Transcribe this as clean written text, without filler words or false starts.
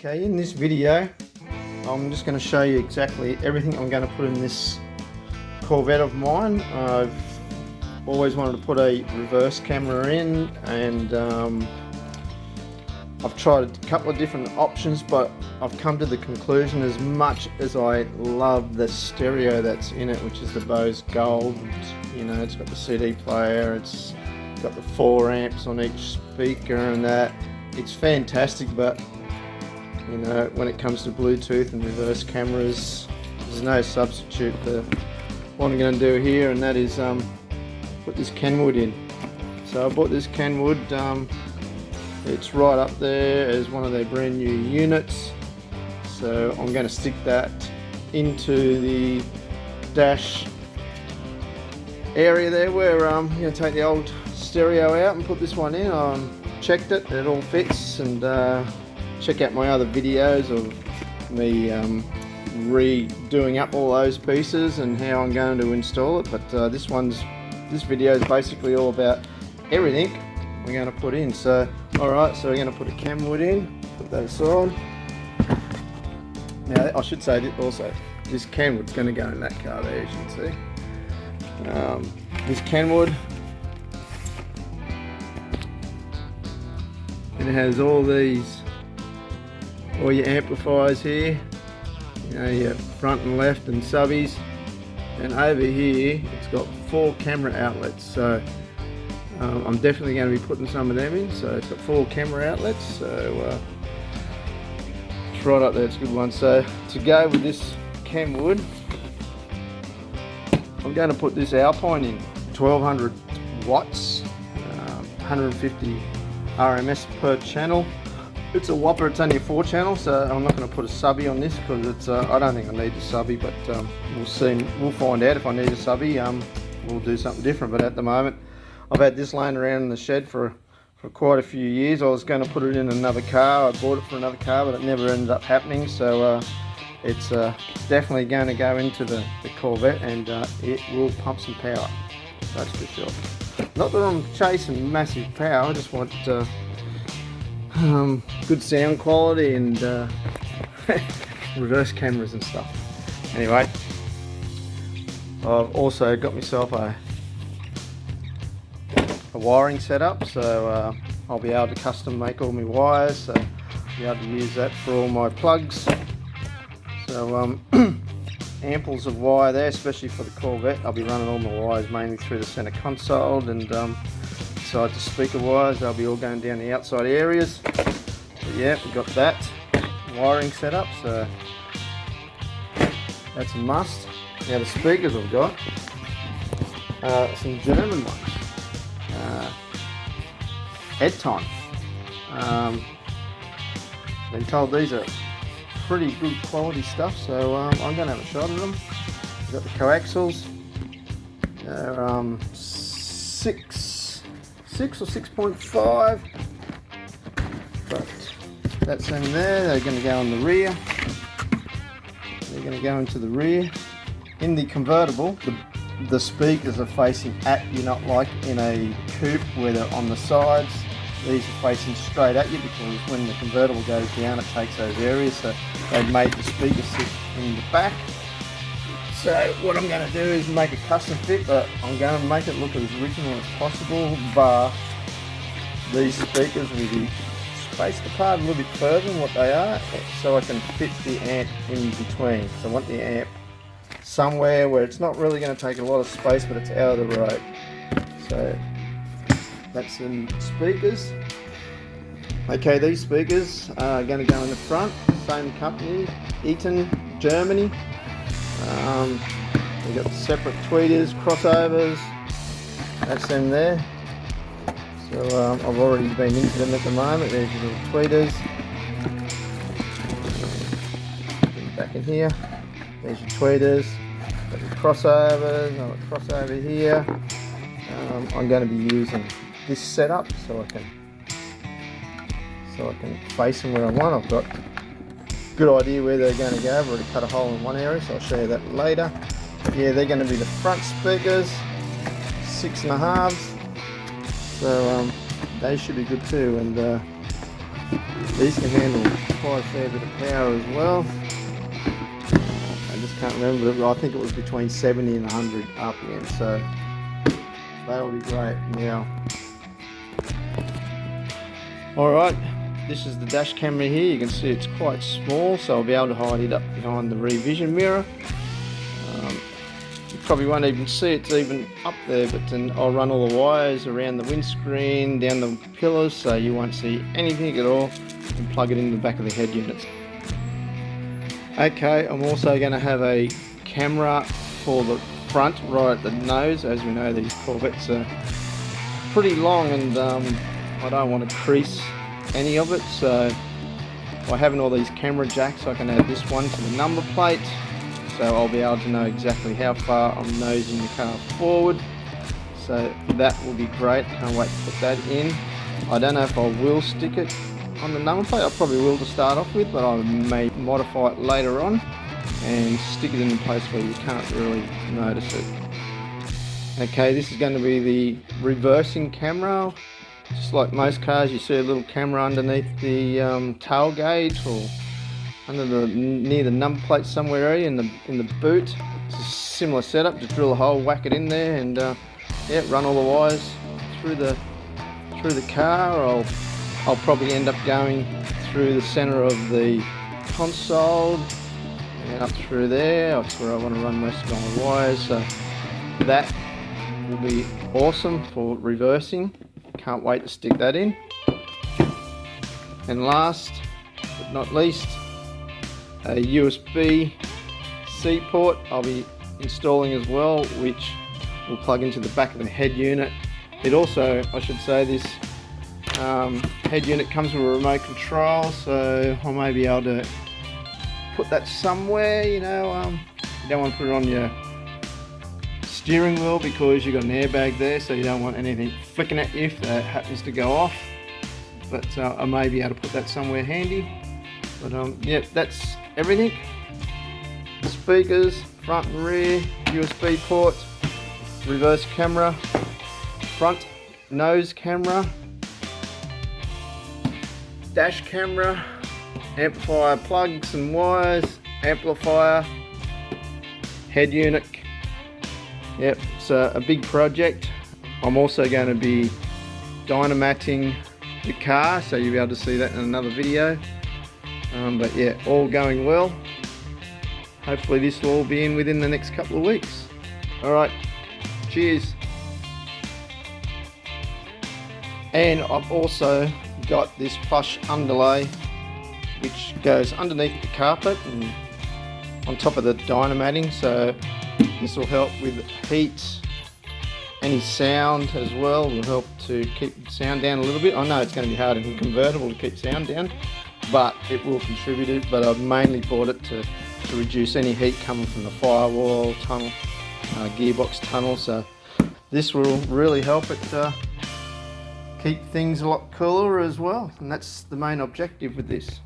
Okay, in this video I'm just going to show you exactly everything I'm going to put in this Corvette of mine. I've always wanted to put a reverse camera in, and I've tried a couple of different options, but I've come to the conclusion, as much as I love the stereo that's in it, which is the Bose Gold, you know, it's got the CD player, it's got the 4 amps on each speaker and that, it's fantastic, but you know, when it comes to Bluetooth and reverse cameras, there's no substitute for what I'm going to do here, and that is put this Kenwood in. So I bought this Kenwood, it's right up there as one of their brand new units, so I'm going to stick that into the dash area there, where I'm going to take the old stereo out and put this one in. I checked it, it all fits, and check out my other videos of me redoing up all those pieces and how I'm going to install it. But this video is basically all about everything we're going to put in. So alright, so we're going to put a Kenwood in, put that aside. Now I should say that also, this Kenwood's going to go in that car there, as you can see. This Kenwood, it has all your amplifiers here, you know, your front and left and subbies, and over here it's got 4 camera outlets, so I'm definitely going to be putting some of them in. So it's got 4 camera outlets, so it's right up there, it's a good one. So to go with this Kenwood, I'm going to put this Alpine in, 1200 watts, 150 RMS per channel. It's a whopper, it's only a 4 channel, so I'm not going to put a subby on this, because it's I don't think I need a subby, but we'll see, we'll find out if I need a subby. We'll do something different, but at the moment I've had this laying around in the shed for quite a few years. I was going to put it in another car, I bought it for another car, but it never ended up happening, so it's definitely going to go into the Corvette, and it will pump some power, that's for sure. Not that I'm chasing massive power, I just want good sound quality and reverse cameras and stuff. Anyway, I've also got myself a wiring setup, so I'll be able to custom make all my wires, so I'll be able to use that for all my plugs. So amples of wire there, especially for the Corvette. I'll be running all my wires mainly through the center console, and beside the speaker wires, they'll be all going down the outside areas. But yeah, we've got that wiring set up, so that's a must. Now the speakers I've got, some German ones, Eton. Been told these are pretty good quality stuff, so I'm going to have a shot at them. We've got the coaxials, they're 6 or 6.5, but that's them there. They're going to go on the rear, they're going to go into the rear. In the convertible, the speakers are facing at you, not like in a coupe where they're on the sides. These are facing straight at you, because when the convertible goes down it takes those areas, so they've made the speaker sit in the back. So what I'm going to do is make a custom fit, but I'm going to make it look as original as possible, bar these speakers will be spaced apart a little bit further than what they are, so I can fit the amp in between. So I want the amp somewhere where it's not really going to take a lot of space, but it's out of the road. So that's the speakers. Okay, these speakers are going to go in the front, same company, Eton, Germany. We've got separate tweeters, crossovers, that's them there. So I've already been into them at the moment. There's your little tweeters. Back in here, there's your tweeters. Got your crossovers, I've got a crossover here. I'm going to be using this setup so I can face them where I want. I've got a good idea where they're going to go. I've already cut a hole in one area, so I'll show you that later. But yeah, they're going to be the front speakers, 6.5. So they should be good too, and these can handle quite a fair bit of power as well. I just can't remember, but I think it was between 70 and 100 RPM, so that'll be great. Now, alright, this is the dash camera here. You can see it's quite small, so I'll be able to hide it up behind the rear vision mirror. You probably won't even see it's even up there, but then I'll run all the wires around the windscreen, down the pillars, so you won't see anything at all, and plug it in the back of the head units. Okay, I'm also going to have a camera for the front, right at the nose. As we know, these Corvettes are pretty long, and I don't want to crease any of it, so by having all these camera jacks, I can add this one to the number plate, so I'll be able to know exactly how far I'm nosing the car forward. So that will be great. Can't wait to put that in. I don't know if I will stick it on the number plate. I probably will to start off with, but I may modify it later on and stick it in a place where you can't really notice it. Okay, this is going to be the reversing camera. Just like most cars, you see a little camera underneath the tailgate or under near the number plate somewhere in the boot. It's a similar setup. Just drill a hole, whack it in there, and yeah, run all the wires through the car. I'll probably end up going through the center of the console and up through there. That's where I want to run most of my wires. So that will be awesome for reversing. Can't wait to stick that in. And last but not least, a USB-C port I'll be installing as well, which will plug into the back of the head unit. It also, I should say, this head unit comes with a remote control, so I may be able to put that somewhere. You know, you don't want to put it on your steering wheel because you've got an airbag there, so you don't want anything flicking at you if that happens to go off. But I may be able to put that somewhere handy. But yeah, that's everything. Speakers, front and rear, USB port, reverse camera, front nose camera, dash camera, amplifier plugs and wires, amplifier, head unit. Yep, it's a big project. I'm also going to be dynamatting the car, so you'll be able to see that in another video. But yeah, all going well. Hopefully this will all be in within the next couple of weeks. Alright, cheers. And I've also got this plush underlay which goes underneath the carpet and on top of the dynamatting, so this will help with heat, any sound as well. Will help to keep sound down a little bit. I know it's going to be hard in a convertible to keep sound down, but it will contribute it. But I've mainly bought it to reduce any heat coming from the firewall tunnel, gearbox tunnel. So this will really help it keep things a lot cooler as well, and that's the main objective with this.